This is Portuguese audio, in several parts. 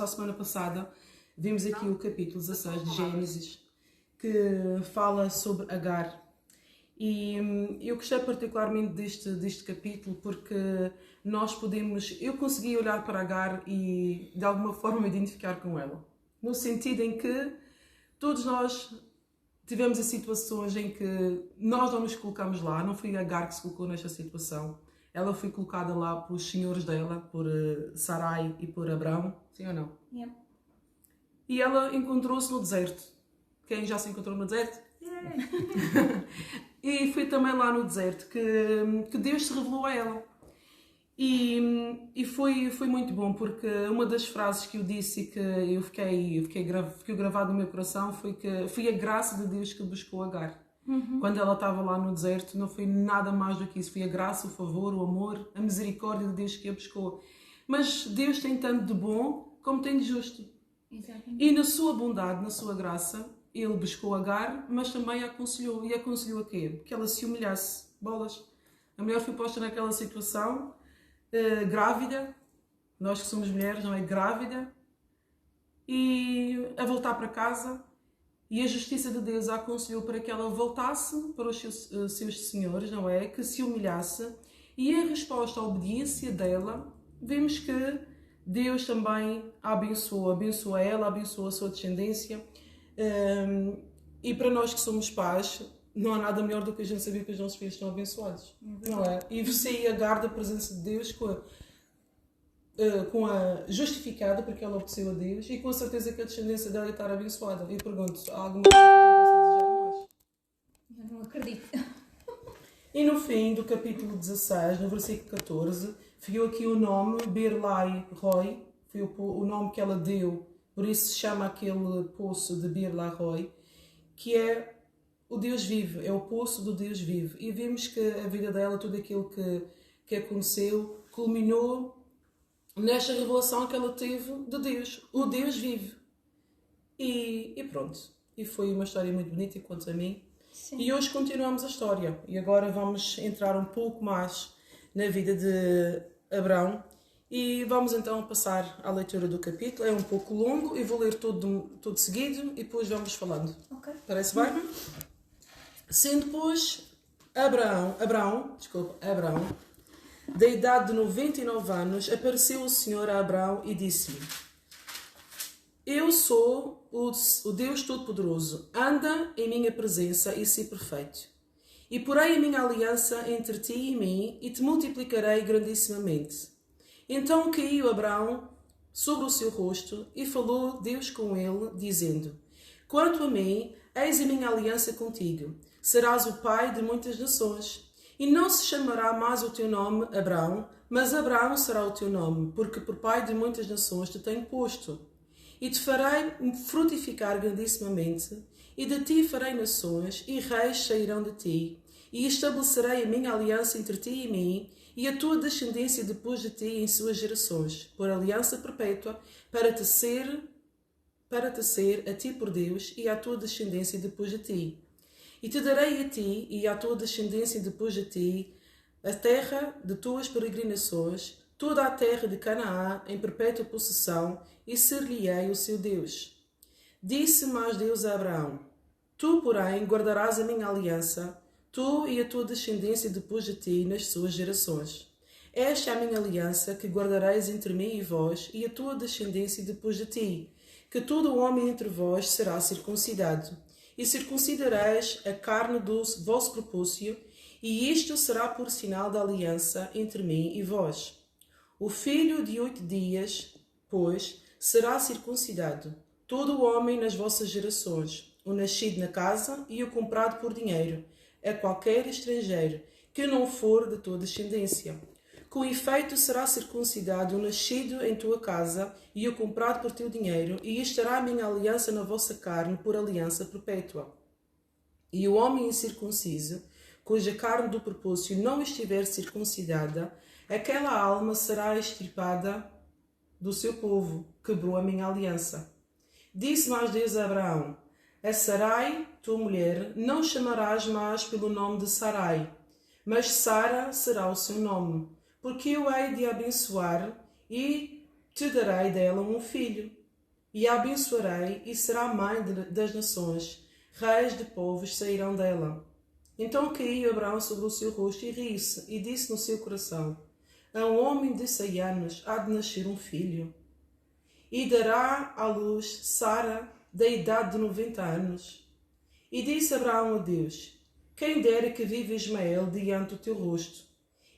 A semana passada vimos aqui o capítulo 16 de Gênesis, que fala sobre Agar. E eu gostei particularmente deste capítulo porque eu consegui olhar para Agar e de alguma forma me identificar com ela. No sentido em que todos nós tivemos situações em que nós não nos colocamos lá, não foi Agar que se colocou nesta situação. Ela foi colocada lá pelos senhores dela, por Sarai e por Abrão, sim ou não? Yeah. E ela encontrou-se no deserto. Quem já se encontrou no deserto? Yeah. E foi também lá no deserto que Deus se revelou a ela. E foi muito bom, porque uma das frases que eu disse e que ficou gravado no meu coração foi que foi a graça de Deus que buscou Agar. Quando ela estava lá no deserto, não foi nada mais do que isso. Foi a graça, o favor, o amor, a misericórdia de Deus que a buscou. Mas Deus tem tanto de bom como tem de justo. Exatamente. E na sua bondade, na sua graça, Ele buscou Agar, mas também a aconselhou. E aconselhou a quê? Que ela se humilhasse. Bolas. A mulher foi posta naquela situação, grávida. Nós que somos mulheres, não é? Grávida. E a voltar para casa. E a justiça de Deus a aconselhou para que ela voltasse para os seus senhores, não é? Que se humilhasse. E em resposta à obediência dela, vemos que Deus também a abençoa ela, abençoa a sua descendência. E para nós que somos pais, não há nada melhor do que a gente saber que os nossos filhos estão abençoados, não é? E você agarra a presença de Deus com a justificada, porque ela obedeceu a Deus, e com a certeza que a descendência dela está abençoada. E pergunto, há alguma coisa que possa desejar mais? Eu não acredito. E no fim do capítulo 16, no versículo 14, ficou aqui o nome Beer-lahai Roi, foi o nome que ela deu, por isso se chama aquele poço de Beer-lahai, que é o Deus vivo, é o poço do Deus vivo. E vimos que a vida dela, tudo aquilo que aconteceu, culminou nesta revelação que ela teve de Deus, o Deus vive. E pronto. E foi uma história muito bonita quanto a mim. Sim. E hoje continuamos a história. E agora vamos entrar um pouco mais na vida de Abrão. E vamos então passar à leitura do capítulo. É um pouco longo e vou ler todo seguido e depois vamos falando. Ok. Parece bem? Sendo, pois, Abrão, da idade de 99 anos, apareceu o Senhor a Abrão e disse-lhe: Eu sou o Deus Todo-Poderoso, anda em minha presença e sê perfeito. E porei a minha aliança entre ti e mim e te multiplicarei grandissimamente. Então caiu Abrão sobre o seu rosto e falou Deus com ele, dizendo: Quanto a mim, eis a minha aliança contigo, serás o pai de muitas nações. E não se chamará mais o teu nome Abrão, mas Abrão será o teu nome, porque por pai de muitas nações te tenho posto. E te farei frutificar grandissimamente, e de ti farei nações, e reis sairão de ti. E estabelecerei a minha aliança entre ti e mim, e a tua descendência depois de ti em suas gerações, por aliança perpétua, para te ser a ti por Deus, e à tua descendência depois de ti. E te darei a ti e à tua descendência depois de ti a terra de tuas peregrinações, toda a terra de Canaã em perpétua possessão, e ser-lhe-ei o seu Deus. Disse mais Deus a Abraão: Tu, porém, guardarás a minha aliança, tu e a tua descendência depois de ti nas suas gerações. Esta é a minha aliança que guardareis entre mim e vós e a tua descendência depois de ti, que todo o homem entre vós será circuncidado. E circuncidareis a carne do vosso propúcio, e isto será por sinal da aliança entre mim e vós. O filho de 8 dias, pois, será circuncidado, todo o homem nas vossas gerações, o nascido na casa e o comprado por dinheiro, a qualquer estrangeiro, que não for de tua descendência. Com efeito será circuncidado o nascido em tua casa e o comprado por teu dinheiro, e estará a minha aliança na vossa carne por aliança perpétua. E o homem incircunciso, cuja carne do propúcio não estiver circuncidada, aquela alma será extirpada do seu povo, quebrou a minha aliança. Disse mais Deus a Abraão: A Sarai, tua mulher, não chamarás mais pelo nome de Sarai, mas Sara será o seu nome, porque eu hei de abençoar e te darei dela um filho, e a abençoarei, e será mãe das nações, reis de povos sairão dela. Então caiu Abraão sobre o seu rosto e riu-se, e disse no seu coração: a um homem de 100 anos há de nascer um filho, e dará à luz Sara, da idade de 90 anos. E disse Abraão a Deus: quem dera que viva Ismael diante do teu rosto.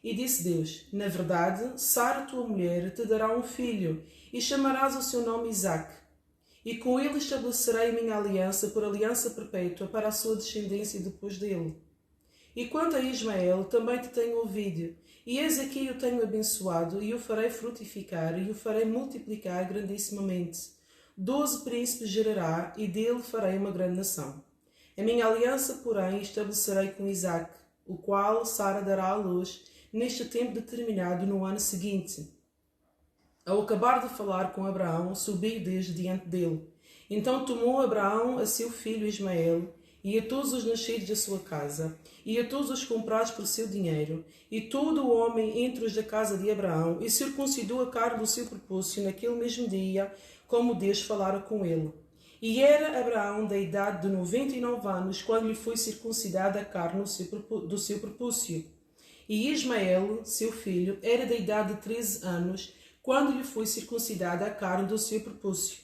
E disse Deus: na verdade, Sara, tua mulher, te dará um filho, e chamarás o seu nome Isaque. E com ele estabelecerei a minha aliança por aliança perpétua para a sua descendência depois dele. E quanto a Ismael, também te tenho ouvido, e eis aqui o tenho abençoado, e o farei frutificar, e o farei multiplicar grandissimamente. 12 príncipes gerará, e dele farei uma grande nação. A minha aliança, porém, estabelecerei com Isaque, o qual Sara dará à luz, neste tempo determinado no ano seguinte. Ao acabar de falar com Abraão, subiu desde diante dele. Então tomou Abraão a seu filho Ismael, e a todos os nascidos da sua casa, e a todos os comprados por seu dinheiro, e todo o homem entre os da casa de Abraão, e circuncidou a carne do seu prepúcio naquele mesmo dia, como Deus falara com ele. E era Abraão da idade de 99 anos, quando lhe foi circuncidada a carne do seu prepúcio. E Ismael, seu filho, era da idade de 13 anos, quando lhe foi circuncidada a carne do seu prepúcio.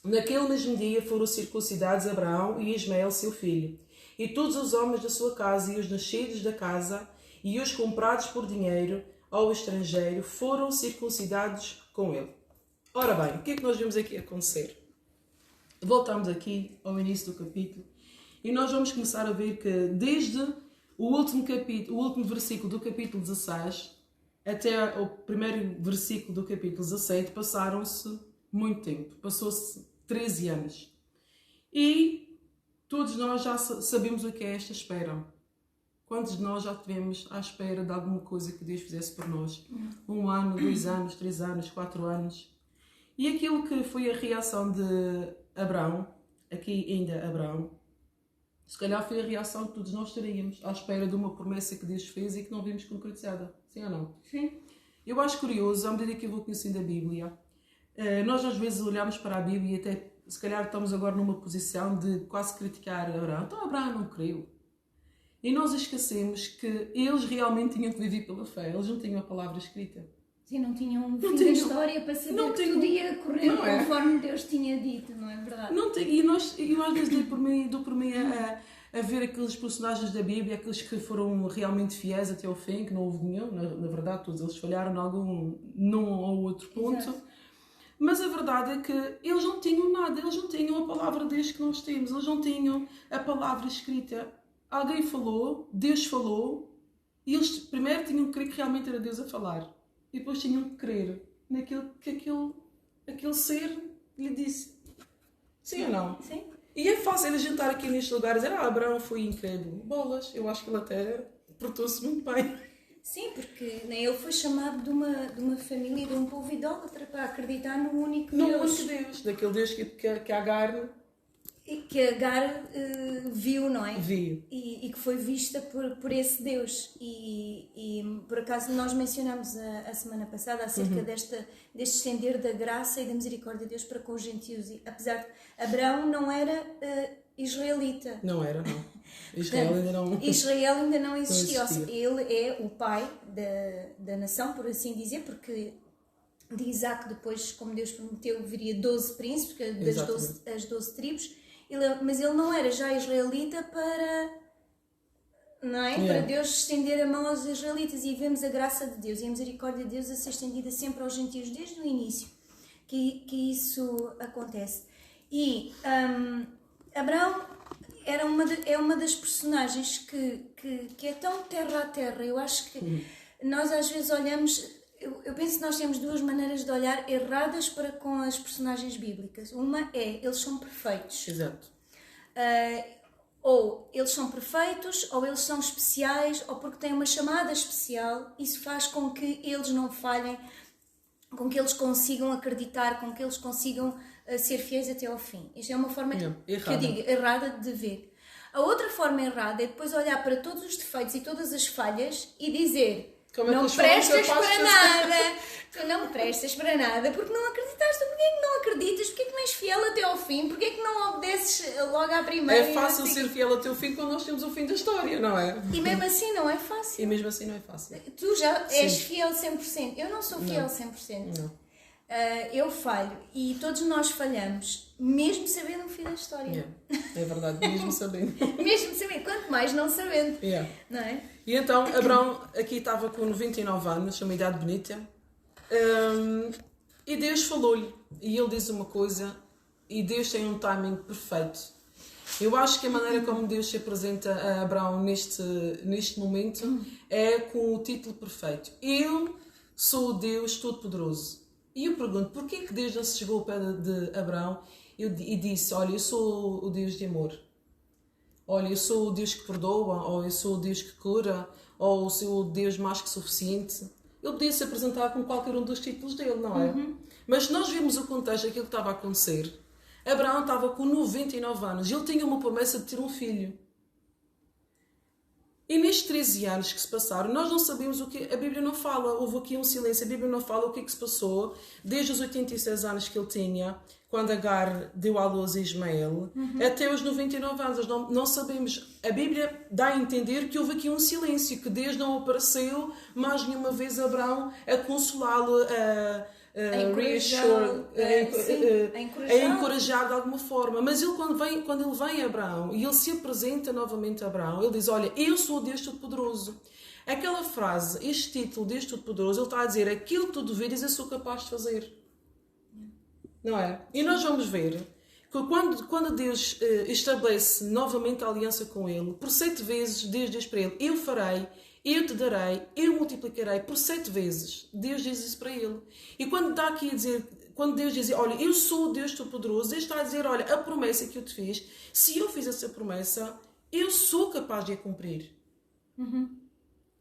Naquele mesmo dia foram circuncidados Abraão e Ismael, seu filho, e todos os homens da sua casa, e os nascidos da casa, e os comprados por dinheiro ao estrangeiro, foram circuncidados com ele. Ora bem, o que é que nós vemos aqui acontecer? Voltamos aqui ao início do capítulo, e nós vamos começar a ver que desde o último versículo do capítulo 16 até o primeiro versículo do capítulo 17 passaram-se muito tempo, passou-se 13 anos. E todos nós já sabemos o que é esta espera. Quantos de nós já estivemos à espera de alguma coisa que Deus fizesse por nós? 1 ano, 2 anos, 3 anos, 4 anos. E aquilo que foi a reação de Abraão, aqui ainda Abraão, se calhar foi a reação que todos nós teríamos à espera de uma promessa que Deus fez e que não vimos concretizada. Sim ou não? Sim. Eu acho curioso, à medida que eu vou conhecendo a Bíblia, nós às vezes olhamos para a Bíblia e até, se calhar, estamos agora numa posição de quase criticar Abraão. Então Abraão não creu. E nós esquecemos que eles realmente tinham que viver pela fé. Eles não tinham a palavra escrita. Sim, não tinham um fim da história para saber que tudo ia correr conforme Deus tinha dito, não é verdade? Não tem, e eu às vezes dou por mim a ver aqueles personagens da Bíblia, aqueles que foram realmente fiéis até ao fim, que não houve nenhum, na verdade todos eles falharam num ou outro ponto. Exato. Mas a verdade é que eles não tinham nada, eles não tinham a palavra de Deus que nós temos, eles não tinham a palavra escrita. Alguém falou, Deus falou, e eles primeiro tinham que crer que realmente era Deus a falar. E depois tinham que crer naquilo que aquele ser lhe disse. Sim ou não? Sim. E é fácil a gente estar aqui neste lugar e dizer: Abraão foi incrédulo. Bolas, eu acho que ele até portou-se muito bem. Sim, porque ele foi chamado de uma família, de um povo idólatra, para acreditar no único Deus. No único Deus, daquele Deus que Agar... Que Agar viu, não é? Viu. E que foi vista por esse Deus. E por acaso nós mencionámos a semana passada acerca deste estender da graça e da misericórdia de Deus para com os gentios. E, apesar de Abraão não era israelita. Não era, não. Israel ainda não existia. Ou seja, ele é o pai da nação, por assim dizer, porque de Isaac depois, como Deus prometeu, viria 12 príncipes, as 12 tribos. Mas ele não era já israelita para Deus estender a mão aos israelitas, e vemos a graça de Deus e a misericórdia de Deus a ser estendida sempre aos gentios desde o início que isso acontece. E Abraão é uma das personagens que é tão terra a terra. Eu acho que nós às vezes olhamos... Eu penso que nós temos duas maneiras de olhar erradas para com as personagens bíblicas. Uma é, eles são perfeitos. Exato. Ou eles são perfeitos, ou eles são especiais, ou porque têm uma chamada especial. Isso faz com que eles não falhem, com que eles consigam acreditar, com que eles consigam ser fiéis até ao fim. Isto é uma forma que eu digo, errada de ver. A outra forma errada é depois olhar para todos os defeitos e todas as falhas e dizer... Como é que Não eles foram prestas capazes para de nada. Tu não prestas para nada porque não acreditaste. Porquê é que não acreditas? Porquê é que não és fiel até ao fim? Porquê é que não obedeces logo à primeira? É fácil ser fiel até o fim quando nós temos o fim da história, não é? E mesmo assim não é fácil. E mesmo assim não é fácil. Tu já és Sim. fiel 100%. Eu não sou fiel 100%. Não. Eu falho. E todos nós falhamos. Mesmo sabendo o fim da história. Yeah. É verdade, mesmo sabendo. Mesmo sabendo. Quanto mais não sabendo. Yeah. Não é? E então, Abraão aqui estava com 99 anos, uma idade bonita, e Deus falou-lhe, e ele diz uma coisa, e Deus tem um timing perfeito. Eu acho que a maneira como Deus se apresenta a Abraão neste momento é com o título perfeito. Eu sou o Deus Todo-Poderoso. E eu pergunto, porquê que Deus não se chegou ao pé de Abraão e disse, olha, eu sou o Deus de amor. Olha, eu sou o Deus que perdoa, ou eu sou o Deus que cura, ou eu sou o Deus mais que suficiente. Ele podia se apresentar com qualquer um dos títulos dele, não é? Mas se nós vimos o contexto daquilo que estava a acontecer, Abraão estava com 99 anos e ele tinha uma promessa de ter um filho. E nestes 13 anos que se passaram, nós não sabemos o que... A Bíblia não fala, houve aqui um silêncio, a Bíblia não fala o que é que se passou desde os 86 anos que ele tinha, quando Agar deu à luz a Ismael, até os 99 anos. Nós não sabemos. A Bíblia dá a entender que houve aqui um silêncio, que Deus não apareceu mais nenhuma vez a Abraão a consolá-lo, a encorajar de alguma forma. Mas ele, quando ele vem a Abraão e ele se apresenta novamente a Abraão, ele diz, olha, eu sou o Deus Todo-Poderoso. Aquela frase, este título, Deus Todo-Poderoso, ele está a dizer, aquilo que tu duvidas eu sou capaz de fazer. Não é? E nós vamos ver que quando Deus estabelece novamente a aliança com ele, por 7 vezes Deus diz para ele, eu farei, eu te darei, eu multiplicarei, por 7 vezes. Deus diz isso para ele. E quando está aqui a dizer, quando Deus diz, olha, eu sou o Deus Todo-Poderoso, Deus está a dizer, olha, a promessa que eu te fiz, se eu fiz essa promessa, eu sou capaz de a cumprir.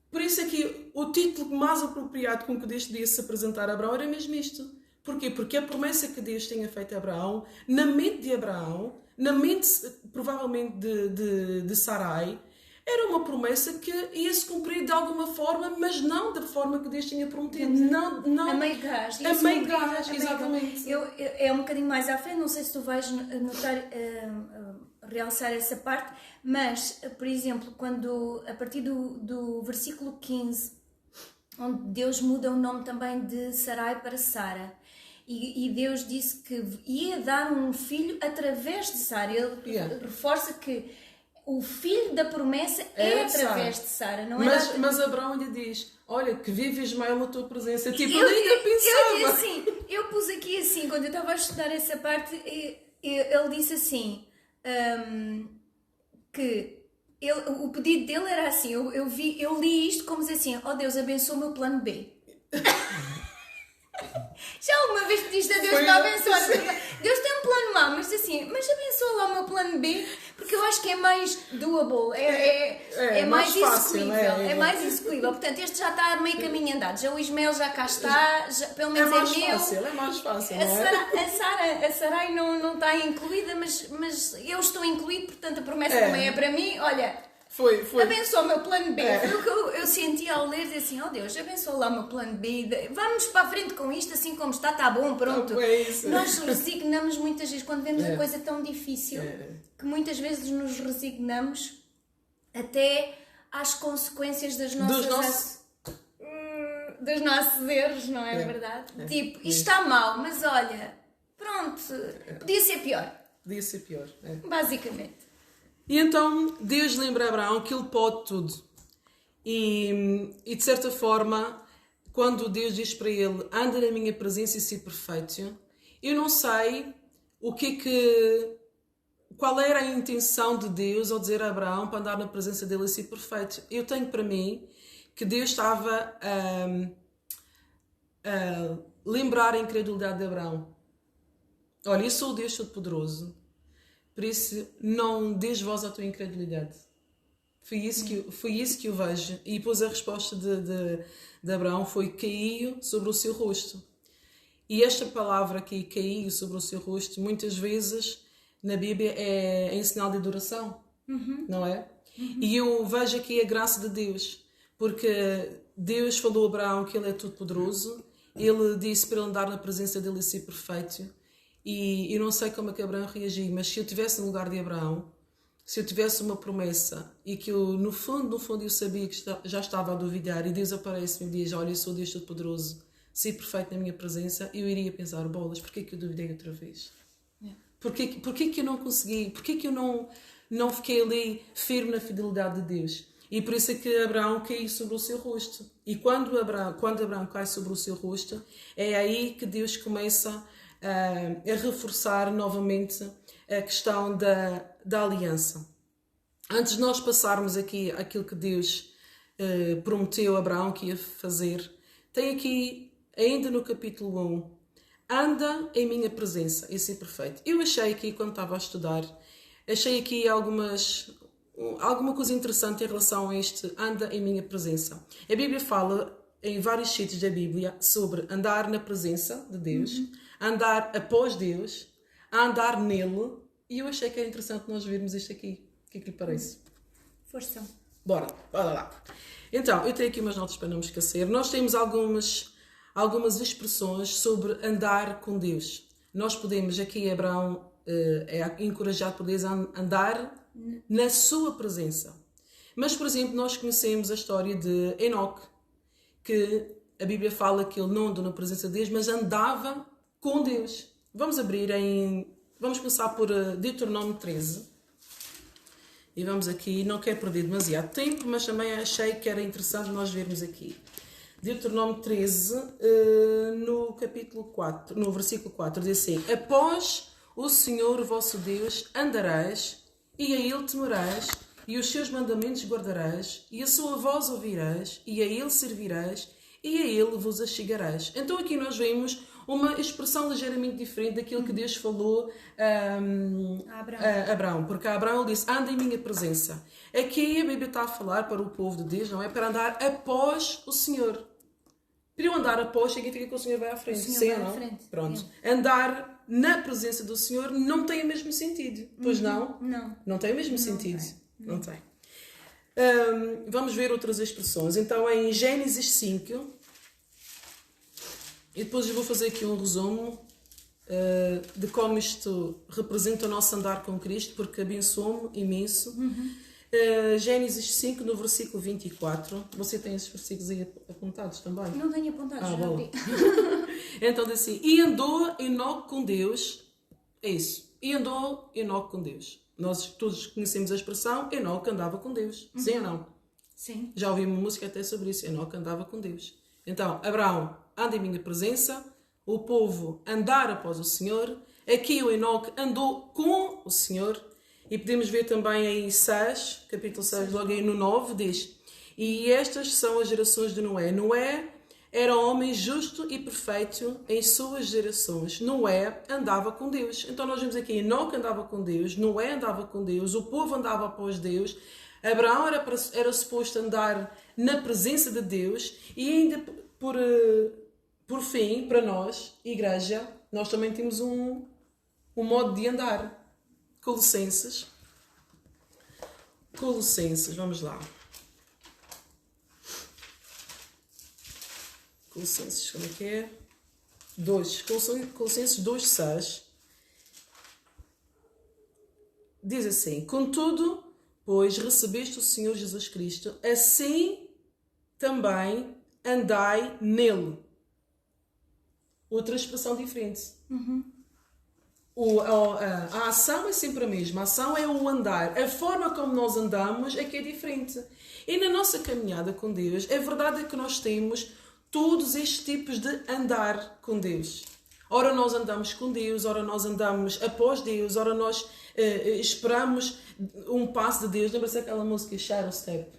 Por isso é que o título mais apropriado com que Deus podia se apresentar a Abraão era mesmo isto. Porquê? Porque a promessa que Deus tinha feito a Abraão, na mente de Abraão, na mente provavelmente de Sarai, era uma promessa que ia se cumprir de alguma forma, mas não da forma que Deus tinha prometido. Não, a meio gás. A meio gás, exatamente. É um bocadinho mais à frente, não sei se tu vais notar, realçar essa parte, mas, por exemplo, a partir do versículo 15, onde Deus muda o nome também de Sarai para Sara. E Deus disse que ia dar um filho através de Sara. Ele reforça que o filho da promessa é através de Sara. Não mas Abraão lhe diz, olha, que vive Ismael na tua presença. Tipo, eu nem pensava. Eu pus aqui assim, quando eu estava a estudar essa parte, ele disse assim, que o pedido dele era assim, eu li isto como dizer assim, oh Deus, abençoa o meu plano B. Já alguma vez pediste a Deus para abençoar? Deus tem um plano A, mas assim, mas abençoa lá o meu plano B, porque eu acho que é mais doable, é mais execuível, é mais execuível. Portanto, este já está meio caminho andado, já o Ismael já cá está, pelo menos é meu. É mais fácil, a Sarai não está incluída, mas eu estou incluído, portanto a promessa também é para mim. Olha, foi. Abençoa o meu plano B. Foi o que eu senti ao ler, assim, oh Deus, abençoa lá o meu plano B. Vamos para a frente com isto, assim como está bom, pronto. É isso. Nós resignamos muitas vezes, quando vemos uma coisa tão difícil, que muitas vezes nos resignamos até às consequências dos nossos erros, não é verdade? Tipo, isto está mal, mas olha, pronto, podia ser pior. Podia ser pior, Basicamente. E então Deus lembra a Abraão que ele pode tudo. E de certa forma, quando Deus diz para ele, anda na minha presença e ser perfeito, eu não sei qual era a intenção de Deus ao dizer a Abraão para andar na presença dele e ser perfeito. Eu tenho para mim que Deus estava a lembrar a incredulidade de Abraão. Olha, eu sou o Deus Todo-Poderoso. Por isso, não des voz à tua incredulidade. Foi isso que eu vejo. E depois a resposta de Abraão foi caiu sobre o seu rosto. E esta palavra aqui, caiu sobre o seu rosto, muitas vezes na Bíblia é em sinal de adoração. Não é? E eu vejo aqui a graça de Deus. porque Deus falou a Abraão que ele é todo poderoso, ele disse para ele andar na presença dele e ser perfeito, e eu não sei como é que Abraão reagiu, mas se eu estivesse no lugar de Abraão, se eu tivesse uma promessa e que eu, no fundo, eu sabia que já estava a duvidar e Deus aparece-me e diz, olha, eu sou Deus todo poderoso, ser perfeito na minha presença, eu iria pensar, bolas, porquê que eu duvidei outra vez? Porquê que eu não consegui? Porquê que eu não fiquei ali firme na fidelidade de Deus? E por isso é que Abraão caiu sobre o seu rosto. E quando Abraão cai sobre o seu rosto, é aí que Deus começa a reforçar novamente a questão da aliança. Antes de nós passarmos aqui aquilo que Deus prometeu a Abraão que ia fazer, tem aqui, ainda no capítulo 1, anda em minha presença e ser perfeito. Eu achei aqui, quando estava a estudar, achei aqui alguma coisa interessante em relação a este anda em minha presença. A Bíblia fala em vários sítios da Bíblia sobre andar na presença de Deus, andar após Deus, andar nele, e eu achei que era interessante nós vermos isto aqui. O que é que lhe parece? Força. Bora lá. Então, eu tenho aqui umas notas para não me esquecer. Nós temos algumas expressões sobre andar com Deus. Nós podemos, aqui Abraão é encorajado por Deus a andar na sua presença. Mas, por exemplo, nós conhecemos a história de Enoque, que a Bíblia fala que ele não andou na presença de Deus, mas andava com Deus. Vamos começar por Deuteronômio 13. E vamos aqui, não quero perder demasiado tempo, mas também achei que era interessante nós vermos aqui. Deuteronômio 13, no capítulo 4, no versículo 4, diz assim: após o Senhor vosso Deus andarás, e a Ele temerás, e os seus mandamentos guardarás, e a sua voz ouvirás, e a Ele servirás, e a Ele vos achegarás. Então aqui nós vemos uma expressão ligeiramente diferente daquilo que Deus falou a Abraão. Porque a Abraão disse, anda em minha presença. Aqui a Bíblia está a falar para o povo de Deus, não é? Para andar após o Senhor. Para eu andar após significa que o Senhor vai à frente. O Senhor sim vai ou não? à frente. Pronto. Andar na presença do Senhor não tem o mesmo sentido. Pois não? Não. Não tem o mesmo sentido. Não tem. Vamos ver outras expressões. Então, em Gênesis 5, e depois eu vou fazer aqui um resumo de como isto representa o nosso andar com Cristo, porque abençoou-me imenso. Gênesis 5, no versículo 24. Você tem esses versículos aí apontados também? Não tenho apontados, já abri. Então diz assim, e andou Enoque com Deus. É isso. E andou Enoque com Deus. Nós todos conhecemos a expressão Enoque andava com Deus. Sim ou não? Sim. Já ouvi uma música até sobre isso. Enoque andava com Deus. Então, Abraão anda em minha presença, o povo andar após o Senhor, aqui o Enoque andou com o Senhor, e podemos ver também em 6, capítulo 6, logo aí no 9, diz, e estas são as gerações de Noé. Noé era homem justo e perfeito em suas gerações. Noé andava com Deus. Então nós vemos aqui, Enoque andava com Deus, Noé andava com Deus, o povo andava após Deus, Abraão era suposto andar na presença de Deus, e ainda por fim, para nós, igreja, nós também temos um modo de andar. Colossenses, vamos lá. Colossenses, como é que é? 2. Colossenses 2:6. Diz assim, contudo, pois recebeste o Senhor Jesus Cristo, assim também andai nele. Outra expressão diferente. A ação é sempre a mesma. A ação é o andar. A forma como nós andamos é que é diferente. E na nossa caminhada com Deus, é verdade que nós temos todos estes tipos de andar com Deus. Ora nós andamos com Deus, ora nós andamos após Deus, ora nós esperamos um passo de Deus. Lembra-se daquela música Shadow Step?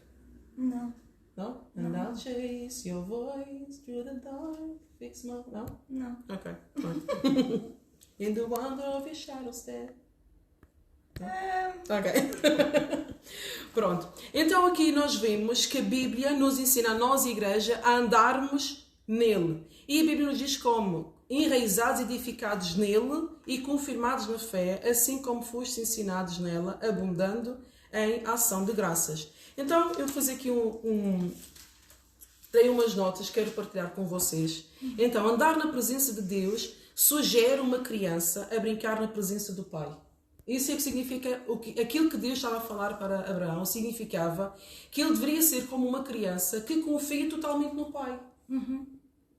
Não. Não? And I'll chase your voice through the dark, fix my... Não? Não. Ok. In the wonder of your shadow step. Ok. Pronto. Então aqui nós vemos que a Bíblia nos ensina a nós, igreja, a andarmos nele. E a Bíblia nos diz como? Enraizados, edificados nele e confirmados na fé, assim como fostes ensinados nela, abundando em ação de graças. Então, eu vou fazer aqui Tenho umas notas que quero partilhar com vocês. Então, andar na presença de Deus sugere uma criança a brincar na presença do Pai. Isso é que significa, aquilo que Deus estava a falar para Abraão, significava que ele deveria ser como uma criança que confia totalmente no Pai.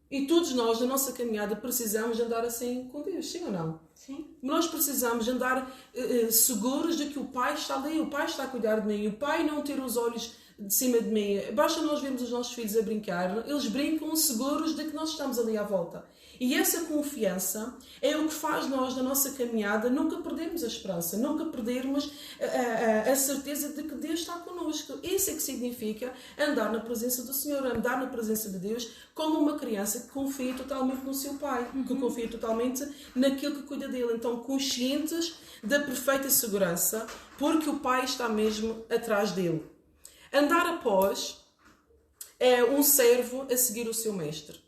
E todos nós, na nossa caminhada, precisamos de andar assim com Deus, sim ou não? Sim. Nós precisamos de andar seguros de que o Pai está ali, o Pai está a cuidar de mim, o Pai não ter os olhos de cima de mim. Basta nós vermos os nossos filhos a brincar, eles brincam seguros de que nós estamos ali à volta. E essa confiança é o que faz nós, na nossa caminhada, nunca perdermos a esperança, nunca perdermos a certeza de que Deus está connosco. Isso é que significa andar na presença do Senhor, andar na presença de Deus como uma criança que confia totalmente no seu Pai, que confia totalmente naquilo que cuida dele. Então, conscientes da perfeita segurança, porque o Pai está mesmo atrás dele. Andar após é um servo a seguir o seu mestre.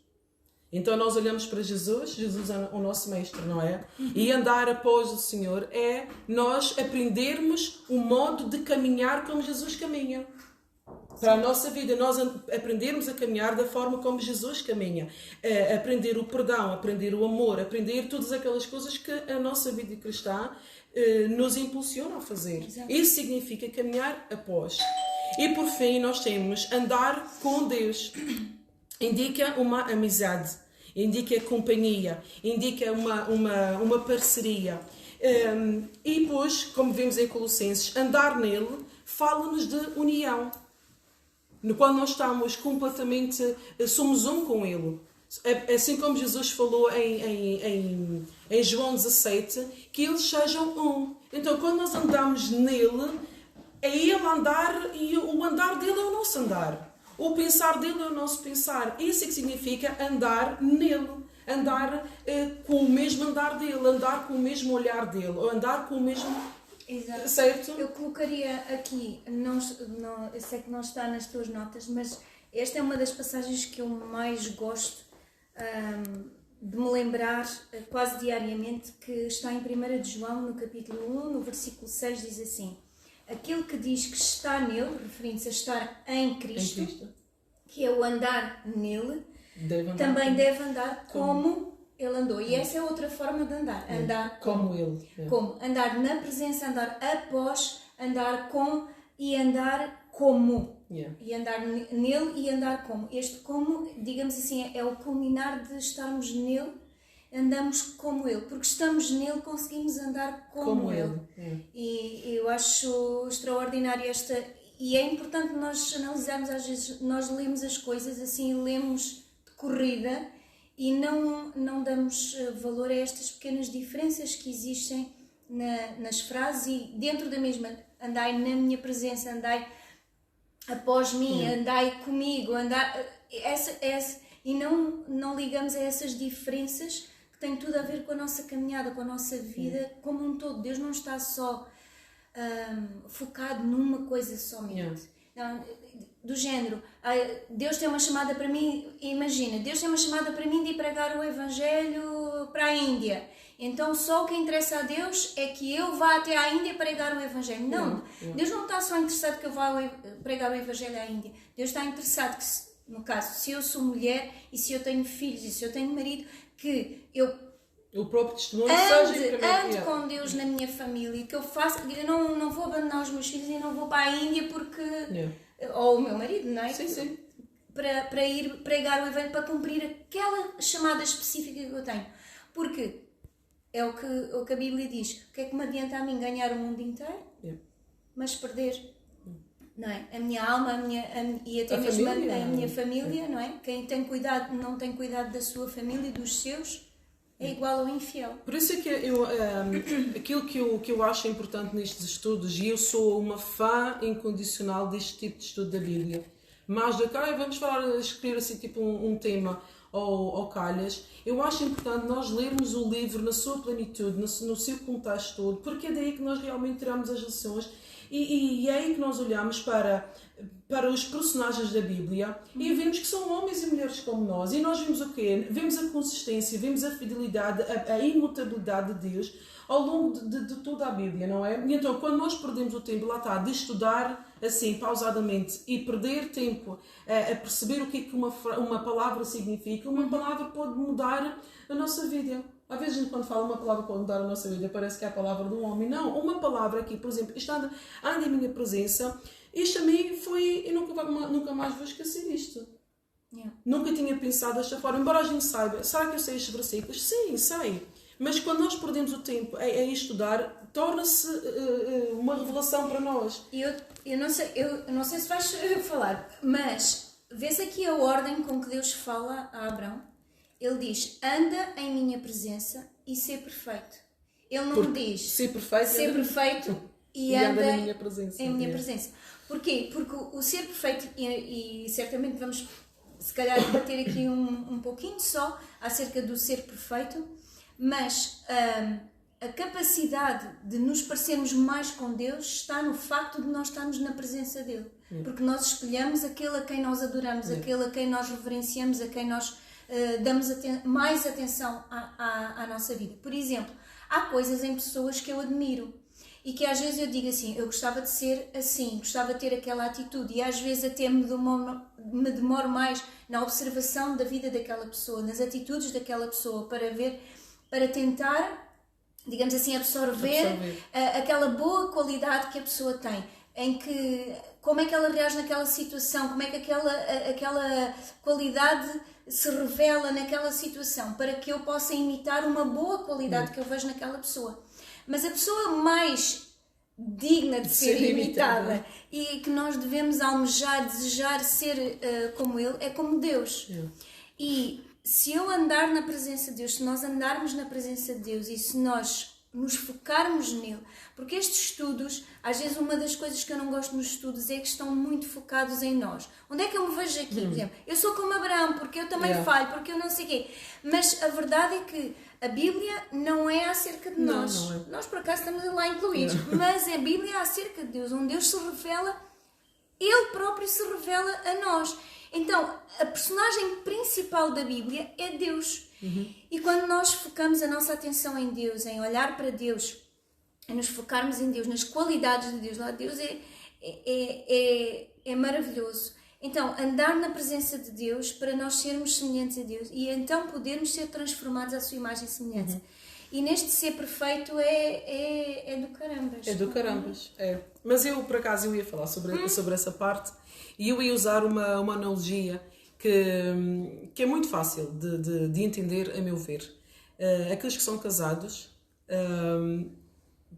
Então nós olhamos para Jesus, Jesus é o nosso mestre, não é? E andar após o Senhor é nós aprendermos o modo de caminhar como Jesus caminha. Para a nossa vida, nós aprendermos a caminhar da forma como Jesus caminha. Aprender o perdão, aprender o amor, aprender todas aquelas coisas que a nossa vida cristã nos impulsiona a fazer. Exato. Isso significa caminhar após. E por fim nós temos andar com Deus. Indica uma amizade, indica companhia, indica uma parceria. E depois, como vemos em Colossenses, andar nele fala-nos de união. No qual nós estamos completamente, somos um com ele. Assim como Jesus falou em João 17, que eles sejam um. Então, quando nós andamos nele, é ele andar e o andar dele é o nosso andar. O pensar dele é o nosso pensar. Isso é que significa andar nele. Andar com o mesmo andar dele. Andar com o mesmo olhar dele. Ou andar com o mesmo... Exato. Certo? Eu colocaria aqui, eu sei que não está nas tuas notas, mas esta é uma das passagens que eu mais gosto de me lembrar quase diariamente, que está em 1 de João, no capítulo 1, no versículo 6, diz assim: aquele que diz que está nele, referindo-se a estar em Cristo, que é o andar nele, também deve andar como ele andou. E essa é outra forma de andar. Andar como ele. Como? Andar na presença, andar após, andar com e andar como. E andar nele e andar como. Este como, digamos assim, é o culminar de estarmos nele, andamos como ele. Porque estamos nele, conseguimos andar como ele. E eu acho extraordinário esta... E é importante nós analisarmos, às vezes, nós lemos as coisas assim, lemos de corrida e não damos valor a estas pequenas diferenças que existem nas frases e dentro da mesma. Andai na minha presença, andai após mim, andai comigo, e não ligamos a essas diferenças que têm tudo a ver com a nossa caminhada, com a nossa vida como um todo. Deus não está só focado numa coisa somente. Não, do género, Deus tem uma chamada para mim, imagina, Deus tem uma chamada para mim de ir pregar o Evangelho para a Índia. Então só o que interessa a Deus é que eu vá até à Índia pregar o Evangelho. Não, Deus não está só interessado que eu vá pregar o Evangelho à Índia. Deus está interessado que, no caso, se eu sou mulher e se eu tenho filhos e se eu tenho marido, que eu o próprio testemunho ande com Deus na minha família, que eu faça, eu não vou abandonar os meus filhos e não vou para a Índia porque ou o meu marido, não é? Sim. Para ir pregar o Evangelho, para cumprir aquela chamada específica que eu tenho. Porque é o que a Bíblia diz. O que é que me adianta a mim ganhar o mundo inteiro, mas perder, não é? A minha alma, e até mesmo a minha família, não é? Quem tem cuidado, não tem cuidado da sua família e dos seus, é igual ao infiel. Por isso é que aquilo que eu acho importante nestes estudos, e eu sou uma fã incondicional deste tipo de estudo da Bíblia, mas de cá vamos escolher assim tipo um tema ou calhas, eu acho importante nós lermos o livro na sua plenitude, no seu contexto todo, porque é daí que nós realmente tiramos as lições E é aí que nós olhamos para os personagens da Bíblia e vemos que são homens e mulheres como nós. E nós vemos o quê? Vemos a consistência, vemos a fidelidade, a imutabilidade de Deus ao longo de toda a Bíblia, não é? E então, quando nós perdemos o tempo, lá está, de estudar assim, pausadamente, e perder tempo a perceber o que é que uma palavra significa, uma palavra pode mudar a nossa vida. Às vezes, a gente, quando fala uma palavra pode mudar a nossa vida, parece que é a palavra de um homem. Não, uma palavra aqui, por exemplo, isto anda em minha presença, isto a mim foi, eu nunca mais vou esquecer isto. Yeah. Nunca tinha pensado desta forma, embora a gente saiba, será que eu sei estes versículos? Sim, sei. Mas quando nós perdemos o tempo a estudar, torna-se uma revelação para nós. Eu não sei se vais falar, mas vês aqui a ordem com que Deus fala a Abrão? Ele diz, anda em minha presença e ser perfeito. Ele não diz ser perfeito e anda em minha presença. Em minha presença. Porquê? Porque o ser perfeito, e certamente vamos se calhar debater aqui um pouquinho só acerca do ser perfeito, mas a capacidade de nos parecermos mais com Deus está no facto de nós estarmos na presença dele. Porque nós escolhemos aquele a quem nós adoramos, aquele a quem nós reverenciamos, a quem nós damos mais atenção à nossa vida. Por exemplo, há coisas em pessoas que eu admiro e que às vezes eu digo assim, eu gostava de ser assim, gostava de ter aquela atitude, e às vezes até me demoro mais na observação da vida daquela pessoa, nas atitudes daquela pessoa, para tentar, digamos assim, absorver. Aquela boa qualidade que a pessoa tem, em que, como é que ela reage naquela situação, como é que aquela qualidade se revela naquela situação, para que eu possa imitar uma boa qualidade que eu vejo naquela pessoa. Mas a pessoa mais digna de ser imitada e que nós devemos almejar, desejar ser como ele, é como Deus. E se eu andar na presença de Deus, se nós andarmos na presença de Deus e se nós nos focarmos nele, porque estes estudos, às vezes uma das coisas que eu não gosto nos estudos é que estão muito focados em nós. Onde é que eu me vejo aqui? Por exemplo, eu sou como Abraão, porque eu também falho, porque eu não sei o quê. Mas a verdade é que a Bíblia não é acerca de nós. Não é. Nós, por acaso, estamos lá incluídos. Mas a Bíblia é acerca de Deus, onde Deus se revela, Ele próprio se revela a nós. Então, a personagem principal da Bíblia é Deus. E quando nós focamos a nossa atenção em Deus, em olhar para Deus, em nos focarmos em Deus, nas qualidades de Deus, lá Deus é maravilhoso. Então, andar na presença de Deus para nós sermos semelhantes a Deus e então podermos ser transformados à sua imagem e semelhança. E neste ser perfeito é do carambas. É do carambas, é. Mas eu, por acaso, eu ia falar sobre essa parte e eu ia usar uma analogia que é muito fácil de entender, a meu ver. Aqueles que são casados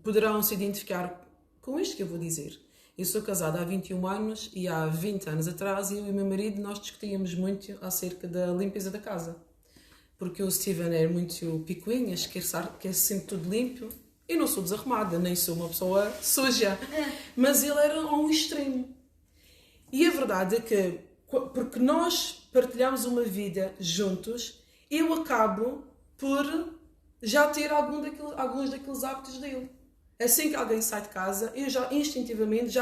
poderão se identificar com isto que eu vou dizer. Eu sou casada há 21 anos e há 20 anos atrás eu e o meu marido nós discutíamos muito acerca da limpeza da casa. Porque o Steven é muito picuinhas, quer sempre tudo limpo. Eu não sou desarrumada, nem sou uma pessoa suja. Mas ele era a um extremo. E a verdade é que, porque nós partilhamos uma vida juntos, eu acabo por já ter alguns daqueles hábitos dele. Assim que alguém sai de casa, eu já instintivamente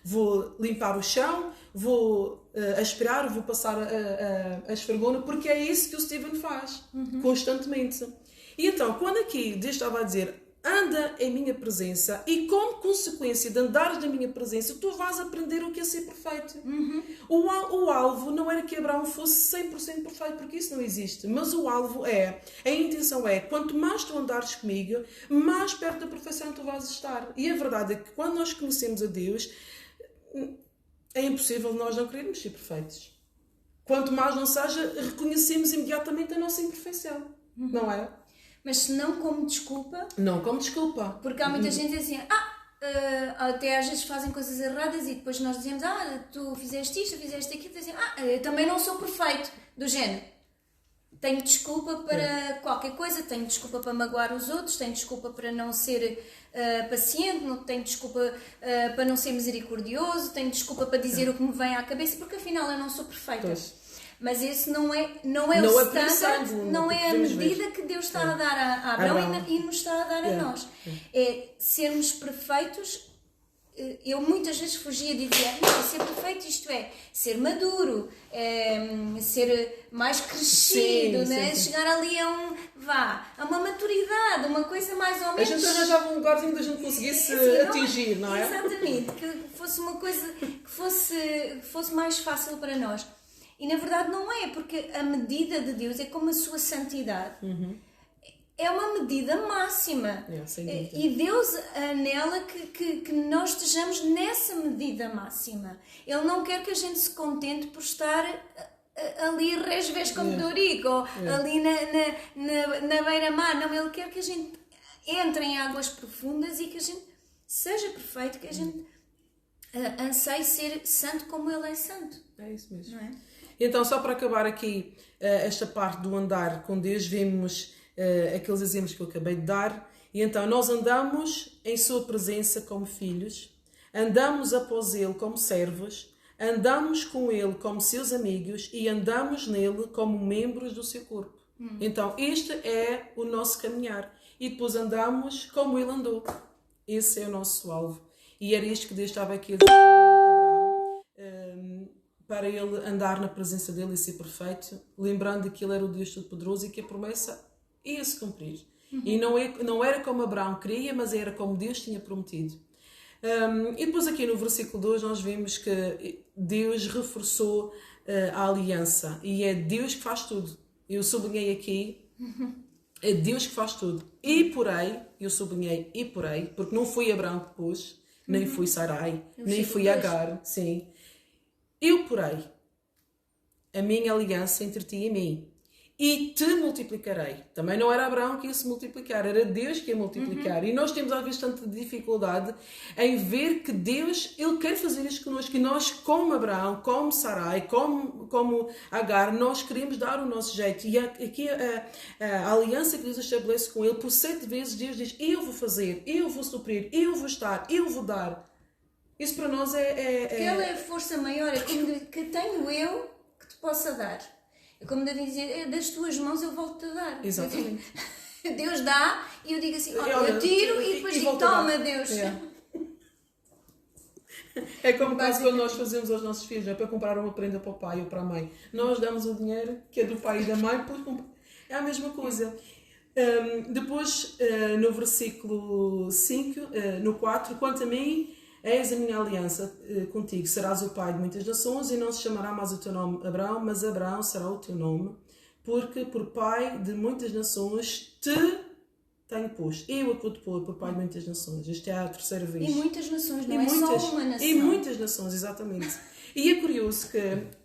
vou limpar o chão, vou aspirar, vou passar a esfregona, porque é isso que o Steven faz, constantemente. E então, quando aqui Deus estava a dizer, anda em minha presença, e como consequência de andares na minha presença, tu vais aprender o que é ser perfeito. O alvo não era que Abraão fosse 100% perfeito, porque isso não existe. Mas o alvo a intenção é, quanto mais tu andares comigo, mais perto da perfeição tu vais estar. E a verdade é que quando nós conhecemos a Deus, é impossível nós não querermos ser perfeitos. Quanto mais não seja, reconhecemos imediatamente a nossa imperfeição. Não é? Mas se não como desculpa... Não como desculpa. Porque há muita gente assim, até às vezes fazem coisas erradas e depois nós dizemos, tu fizeste isto, tu fizeste aquilo, dizem, eu também não sou perfeito, do género. Tenho desculpa para qualquer coisa, tenho desculpa para magoar os outros, tenho desculpa para não ser paciente, tenho desculpa para não ser misericordioso, tenho desculpa para dizer o que me vem à cabeça, porque afinal eu não sou perfeita. Pois. Mas esse não é o standard, não é a medida que Deus está a dar a Abraão e nos está a dar a nós. É sermos perfeitos eu muitas vezes fugia e dizia, não, ser perfeito isto é ser maduro, ser mais crescido, Sim, né? sim, sim. Chegar ali a uma maturidade, uma coisa mais ou A menos... gente arranjava um lugarzinho onde a gente conseguisse Assim, atingir, não é? Exatamente, que fosse uma coisa que fosse mais fácil para nós. E na verdade não é, porque a medida de Deus é como a sua santidade. É uma medida máxima. Sem dúvida. E Deus anela que nós estejamos nessa medida máxima. Ele não quer que a gente se contente por estar ali resves como Dorico, ou ali na beira-mar. Não, Ele quer que a gente entre em águas profundas e que a gente seja perfeito, que a gente anseie ser santo como Ele é santo. É isso mesmo. Não é? Então, só para acabar aqui esta parte do andar com Deus, vemos aqueles exemplos que eu acabei de dar. E então, nós andamos em sua presença como filhos, andamos após Ele como servos, andamos com Ele como seus amigos e andamos nele como membros do seu corpo. Então, este é o nosso caminhar. E depois andamos como Ele andou. Esse é o nosso alvo. E era isto que Deus estava aqui a dizer para ele andar na presença dele e ser perfeito, lembrando que ele era o Deus Todo-Poderoso e que a promessa ia-se cumprir. E não era como Abraão queria, mas era como Deus tinha prometido. E depois aqui no versículo 2 nós vemos que Deus reforçou a aliança. E é Deus que faz tudo. Eu sublinhei aqui, é Deus que faz tudo. E porém, eu sublinhei e porém, porque não foi Abraão que pôs, nem foi Sarai, nem foi Agar, sim. Eu porei a minha aliança entre ti e mim e te multiplicarei. Também não era Abraão que ia se multiplicar, era Deus que ia multiplicar. E nós temos às vezes tanta dificuldade em ver que Deus, Ele quer fazer isto connosco. E nós, como Abraão, como Sarai, como Agar, nós queremos dar o nosso jeito. E aqui a aliança que Deus estabelece com Ele, por 7 vezes Deus diz, eu vou fazer, eu vou suprir, eu vou estar, eu vou dar. Isso para nós Porque Ele é a força maior, é como que tenho eu que te possa dar. É como devem dizer, das tuas mãos eu volto-te a dar. Exatamente. Deus dá e eu digo assim, eu tiro e depois digo, toma Deus. É como caso quando nós fazemos aos nossos filhos, é para comprar uma prenda para o pai ou para a mãe. Nós damos o dinheiro que é do pai e da mãe, é a mesma coisa. Depois, no versículo 5, no 4, quanto a mim, eis a minha aliança contigo, serás o pai de muitas nações e não se chamará mais o teu nome Abraão, mas Abraão será o teu nome, porque por pai de muitas nações te tenho posto. Eu a pude pôr por pai de muitas nações. Esta é a terceira vez. E muitas nações, não é só uma nação. E muitas nações, exatamente. E é curioso que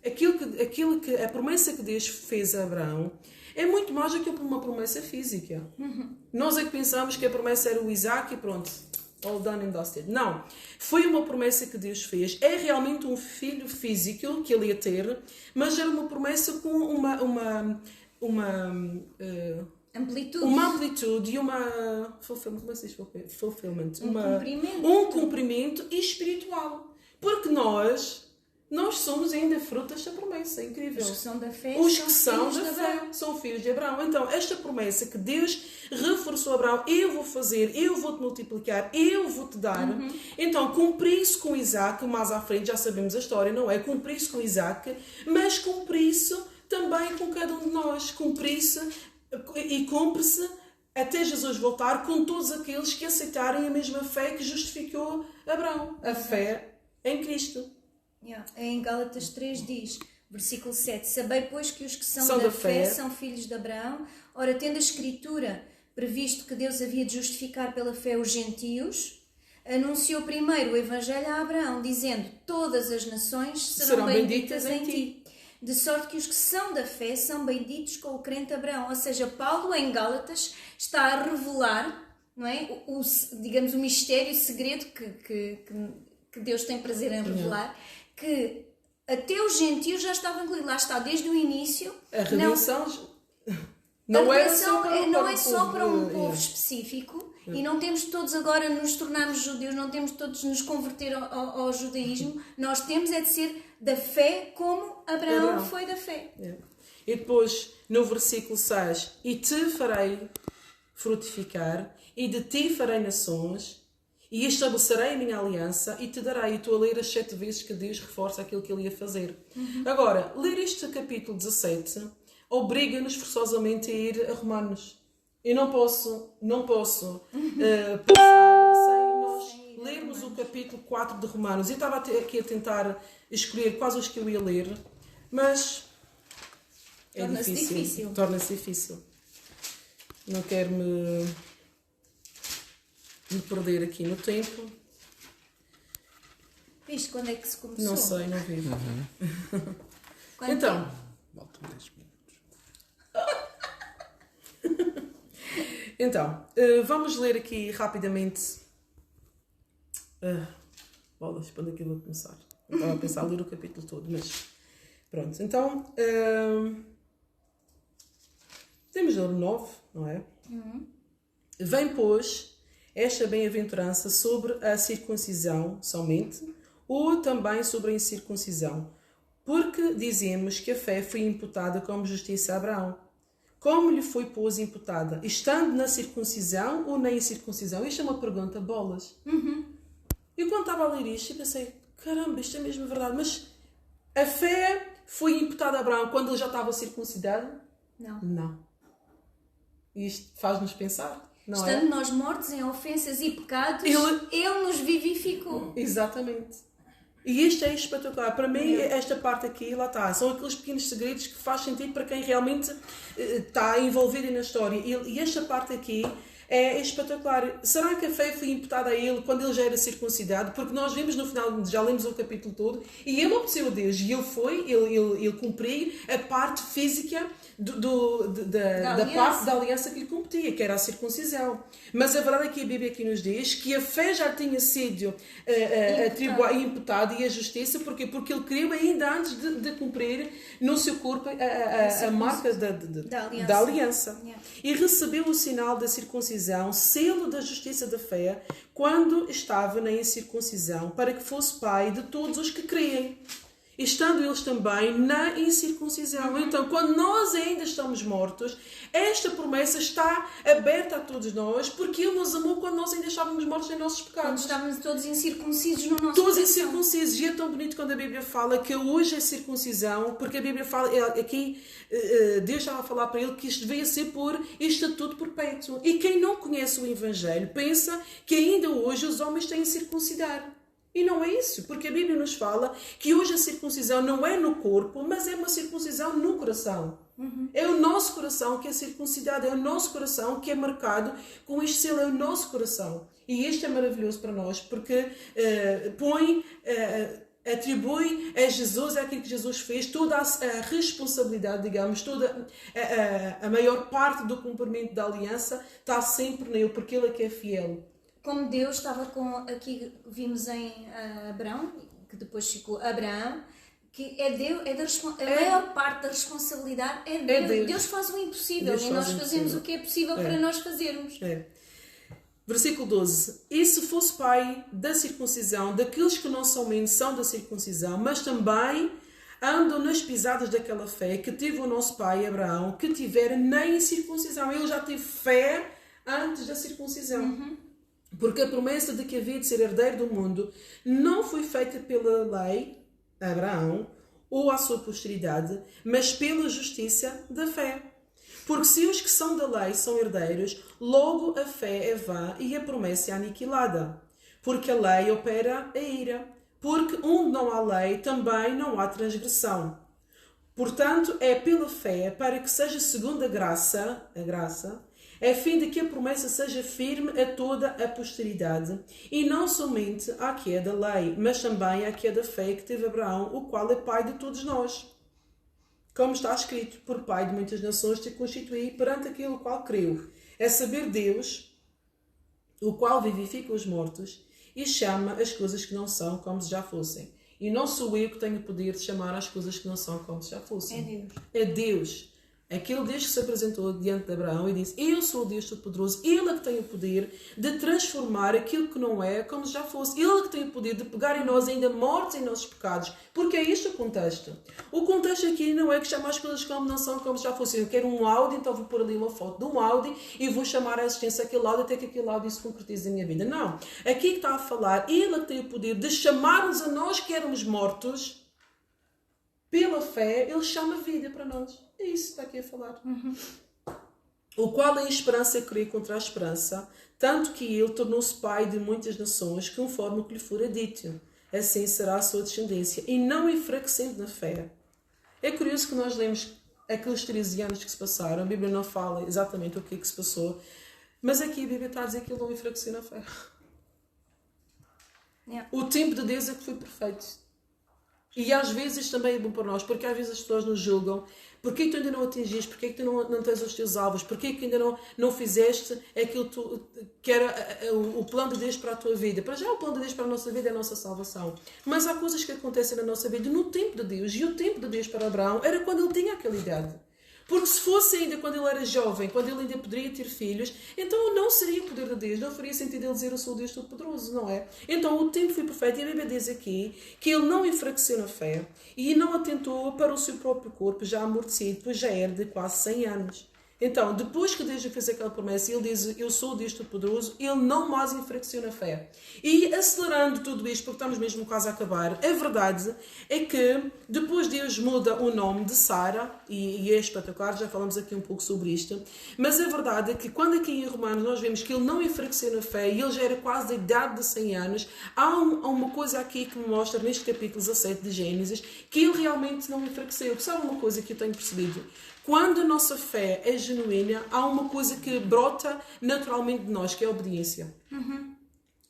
aquilo que a promessa que Deus fez a Abraão é muito mais do que uma promessa física. Nós é que pensamos que a promessa era o Isaac e pronto. All done and dusted. Não. Foi uma promessa que Deus fez. É realmente um filho físico que ele ia ter, mas era uma promessa com uma amplitude e uma fulfillment, um cumprimento espiritual. Porque nós somos ainda fruto desta promessa. É incrível. Os que são da fé, são filhos de Abraão. Então, esta promessa que Deus reforçou a Abraão, eu vou fazer, eu vou-te multiplicar, eu vou-te dar. Então, cumprir-se com Isaac, mais à frente já sabemos a história, não é? Cumprir-se com Isaac, mas cumprir-se também com cada um de nós. Cumprir-se e cumpre-se até Jesus voltar com todos aqueles que aceitarem a mesma fé que justificou Abraão. A fé em Cristo. Em Gálatas 3 diz, versículo 7, sabei pois que os que são da fé são filhos de Abraão, ora tendo a Escritura previsto que Deus havia de justificar pela fé os gentios, anunciou primeiro o Evangelho a Abraão, dizendo, todas as nações serão benditas em ti. De sorte que os que são da fé são benditos com o crente Abraão. Ou seja, Paulo em Gálatas está a revelar, não é? Digamos, o mistério, o segredo que Deus tem prazer em revelar, que até os gentios já estavam incluídos. Lá está, desde o início. A redenção não é só para um povo específico e não temos todos agora nos tornarmos judeus, não temos todos nos converter ao judaísmo. Nós temos é de ser da fé como Abraão foi da fé. E depois, no versículo 6, e te farei frutificar, e de ti farei nações, E estabelecerei a minha aliança e te darei. E estou a ler as 7 vezes que Deus reforça aquilo que ele ia fazer. Agora, ler este capítulo 17 obriga-nos forçosamente a ir a Romanos. Eu não posso passar sem nós lermos o capítulo 4 de Romanos. Eu estava aqui a tentar escolher quais os que eu ia ler, mas é difícil. Torna-se difícil. Não quero me perder aqui no tempo. Viste quando é que se começou? Não sei, não vi. Então, Faltam 10 minutos. Então, vamos ler aqui rapidamente. Bolas, quando é que eu vou começar? Eu estava a pensar a ler o capítulo todo, mas pronto. Então, temos o 9, não é? Vem, pois, esta bem-aventurança sobre a circuncisão somente, ou também sobre a incircuncisão, porque dizemos que a fé foi imputada como justiça a Abraão. Como lhe foi, pois, imputada? Estando na circuncisão ou na incircuncisão? Isto é uma pergunta, bolas. Eu quando estava a ler isto, eu pensei, caramba, isto é mesmo verdade. Mas a fé foi imputada a Abraão quando ele já estava circuncidado? Não. Isto faz-nos pensar, não Estando é? nós mortos em ofensas e pecados, Ele nos vivificou. Exatamente. E isto é espetacular. Para mim, esta parte aqui, lá está. São aqueles pequenos segredos que faz sentido para quem realmente está envolvido na história. E esta parte aqui é espetacular. Será que a fé foi imputada a ele quando ele já era circuncidado? Porque nós vimos no final, já lemos o capítulo todo, e ele obedeceu a Deus. E ele cumpriu a parte física da parte da aliança que lhe competia, que era a circuncisão. Mas a verdade é que a Bíblia aqui nos diz que a fé já tinha sido imputada e a justiça, porque ele creu ainda antes de cumprir no seu corpo a marca da aliança. Yeah. E recebeu o sinal da circuncisão, selo da justiça da fé, quando estava na incircuncisão, para que fosse pai de todos os que creem, estando eles também na incircuncisão. Então, quando nós ainda estamos mortos, esta promessa está aberta a todos nós, porque Ele nos amou quando nós ainda estávamos mortos em nossos Quando pecados. estávamos todos incircuncisos no nosso Todos coração. incircuncisos. E é tão bonito quando a Bíblia fala que hoje é circuncisão, porque a Bíblia fala, aqui Deus estava a falar para ele que isto devia ser por estatuto perpétuo. E quem não conhece o Evangelho pensa que ainda hoje os homens têm de circuncidar. E não é isso, porque a Bíblia nos fala que hoje a circuncisão não é no corpo, mas é uma circuncisão no coração. É o nosso coração que é circuncidado, é o nosso coração que é marcado com este selo, é o nosso coração. E isto é maravilhoso para nós, porque atribui a Jesus, aquilo que Jesus fez, toda a responsabilidade, digamos, toda a maior parte do cumprimento da aliança está sempre nele, porque ele é que é fiel. Como Deus estava com, aqui vimos em Abraão, que depois ficou Abraão, que é Deus, a maior parte da responsabilidade é Deus. Deus faz o impossível e nós fazemos o que é possível para nós fazermos. Versículo 12. E se fosse pai da circuncisão, daqueles que não somente são da circuncisão, mas também andam nas pisadas daquela fé que teve o nosso pai Abraão, que tivera na incircuncisão. Ele já teve fé antes da circuncisão. Porque a promessa de que havia de ser herdeiro do mundo não foi feita pela lei, Abraão, ou à sua posteridade, mas pela justiça da fé. Porque se os que são da lei são herdeiros, logo a fé é vã e a promessa é aniquilada. Porque a lei opera a ira. Porque onde não há lei, também não há transgressão. Portanto, é pela fé, para que seja segundo a graça, a fim de que a promessa seja firme a toda a posteridade, e não somente à que é da lei, mas também à que é da fé que teve Abraão, o qual é pai de todos nós. Como está escrito, por pai de muitas nações te constituí perante aquele o qual creu, é saber Deus, o qual vivifica os mortos e chama as coisas que não são como se já fossem. E não sou eu que tenho o poder de chamar as coisas que não são como se já fossem. É Deus. É Deus. Aquele Deus que se apresentou diante de Abraão e disse: eu sou o Deus Todo-Poderoso, Ele é que tem o poder de transformar aquilo que não é como se já fosse. Ele é que tem o poder de pegar em nós ainda mortos em nossos pecados. Porque é este o contexto. O contexto aqui não é que chama as coisas como não são, como se já fossem. Eu quero um Audi, então vou pôr ali uma foto de um Audi e vou chamar a existência daquele Audi até que aquele Audi se concretize na minha vida. Não. Aqui que está a falar, Ele é que tem o poder de chamar-nos a nós que éramos mortos. Pela fé, Ele chama vida para nós. É isso que está aqui a falar. O qual em esperança crê contra a esperança, tanto que Ele tornou-se pai de muitas nações, conforme o que lhe fora dito. Assim será a sua descendência. E não enfraquecendo na fé. É curioso que nós lemos aqueles 13 anos que se passaram. A Bíblia não fala exatamente o que se passou. Mas aqui a Bíblia está a dizer que Ele não enfraqueceu na fé. Yeah. O tempo de Deus é que foi perfeito. E às vezes também é bom para nós, porque às vezes as pessoas nos julgam. Porquê que tu ainda não atingiste? Porquê que tu não tens os teus alvos? Porquê que ainda não fizeste aquilo que era o plano de Deus para a tua vida? Para já o plano de Deus para a nossa vida é a nossa salvação. Mas há coisas que acontecem na nossa vida no tempo de Deus. E o tempo de Deus para Abraão era quando ele tinha aquela idade. Porque se fosse ainda quando ele era jovem, quando ele ainda poderia ter filhos, então não seria o poder de Deus, não faria sentido ele dizer eu sou o Deus Todo-Poderoso, não é? Então o tempo foi perfeito e a Bíblia diz aqui que ele não enfraqueceu na fé e não atentou para o seu próprio corpo já amortecido, pois já era de quase 100 anos. Então, depois que Deus lhe fez aquela promessa, ele diz, eu sou o Deus Todo-Poderoso, ele não mais enfraqueceu na fé. E acelerando tudo isto, porque estamos mesmo quase a acabar, a verdade é que depois Deus muda o nome de Sara, e é espetacular, já falamos aqui um pouco sobre isto, mas a verdade é que quando aqui em Romanos nós vemos que ele não enfraqueceu na fé, e ele já era quase da idade de 100 anos, há uma coisa aqui que me mostra neste capítulo 17 de Gênesis, que ele realmente não enfraqueceu. Sabe uma coisa que eu tenho percebido? Quando a nossa fé é genuína, há uma coisa que brota naturalmente de nós, que é a obediência.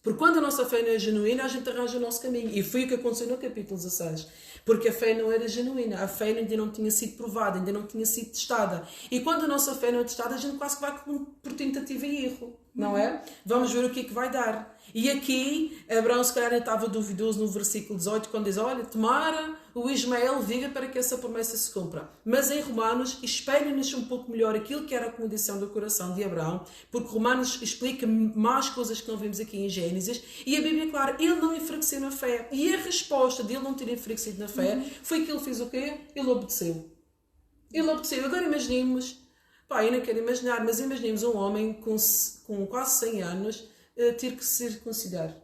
Porque quando a nossa fé não é genuína, a gente arranja o nosso caminho. E foi o que aconteceu no capítulo 16. Porque a fé não era genuína. A fé ainda não tinha sido provada, ainda não tinha sido testada. E quando a nossa fé não é testada, a gente quase que vai por tentativa e erro. Não é? Vamos ver o que é que vai dar. E aqui, Abraão se calhar estava duvidoso no versículo 18, quando diz, olha, tomara o Ismael viva para que essa promessa se cumpra. Mas em Romanos, explica-nos um pouco melhor aquilo que era a condição do coração de Abraão, porque Romanos explica mais coisas que não vimos aqui em Gênesis, e a Bíblia, claro, ele não enfraqueceu na fé. E a resposta dele não ter enfraquecido na fé foi que ele fez o quê? Ele obedeceu. Ele obedeceu. Agora imaginemos, eu não quero imaginar, mas imaginemos um homem com quase 100 anos ter que se circuncidar.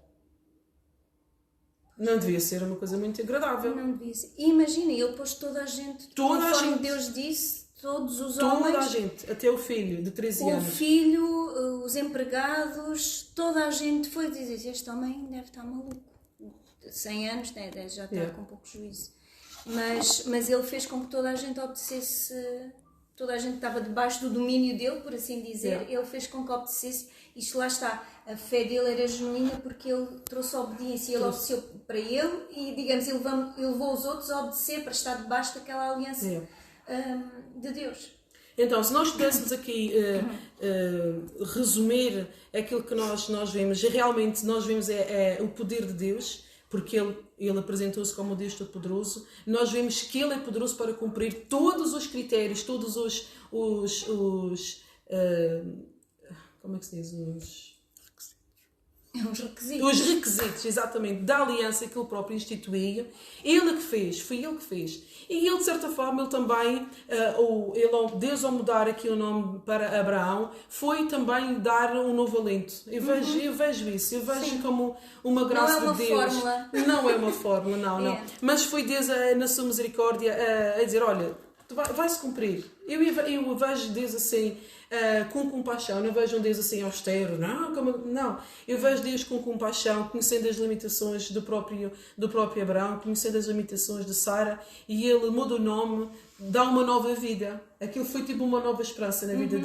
Não devia ser uma coisa muito agradável. Não devia ser. E imagina, ele pôs toda a gente, conforme Deus disse, todos os homens. Toda a gente, até o filho de 13 anos. O filho, os empregados, toda a gente foi dizer, este homem deve estar maluco. 100 anos, né? Já está com pouco juízo. Mas ele fez com que toda a gente obedecesse, toda a gente estava debaixo do domínio dele, por assim dizer. Ele fez com que obedecesse. Isto lá está, a fé dele era genuína porque ele trouxe a obediência, ele obedeceu para ele e, digamos, ele levou os outros a obedecer para estar debaixo daquela aliança de Deus. Então, se nós pudéssemos aqui resumir aquilo que nós vemos, realmente nós vemos o poder de Deus, porque ele apresentou-se como o Deus Todo-Poderoso. Nós vemos que Ele é poderoso para cumprir todos os critérios, todos os como é que se diz? Os requisitos, exatamente, da aliança que ele próprio instituía. Ele que fez, foi ele que fez. E ele, de certa forma, ele também, Deus ao mudar aqui o nome para Abraão, foi também dar um novo alento. Eu vejo isso, eu vejo como uma graça de Deus. Não é uma fórmula. Não é uma fórmula, não. Mas foi Deus, na sua misericórdia, a dizer, olha, vai-se cumprir. Eu vejo Deus assim, com compaixão. Não vejo um Deus assim austero. Não. Eu vejo Deus com compaixão, conhecendo as limitações do próprio Abraão, conhecendo as limitações de Sara, e ele muda o nome, dá uma nova vida. Aquilo foi tipo uma nova esperança na vida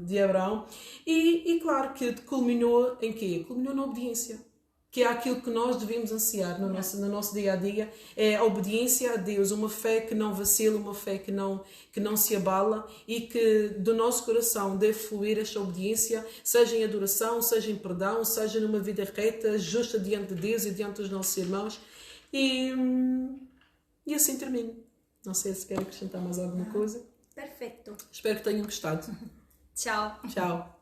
de Abraão. E claro que culminou em quê? Culminou na obediência. Que é aquilo que nós devemos ansiar no nosso dia-a-dia, é a obediência a Deus, uma fé que não vacila, uma fé que não se abala e que do nosso coração deve fluir esta obediência, seja em adoração, seja em perdão, seja numa vida reta, justa diante de Deus e diante dos nossos irmãos. E assim termino. Não sei se quer acrescentar mais alguma coisa. Perfeito. Perfeito. Espero que tenham gostado. Tchau. Tchau.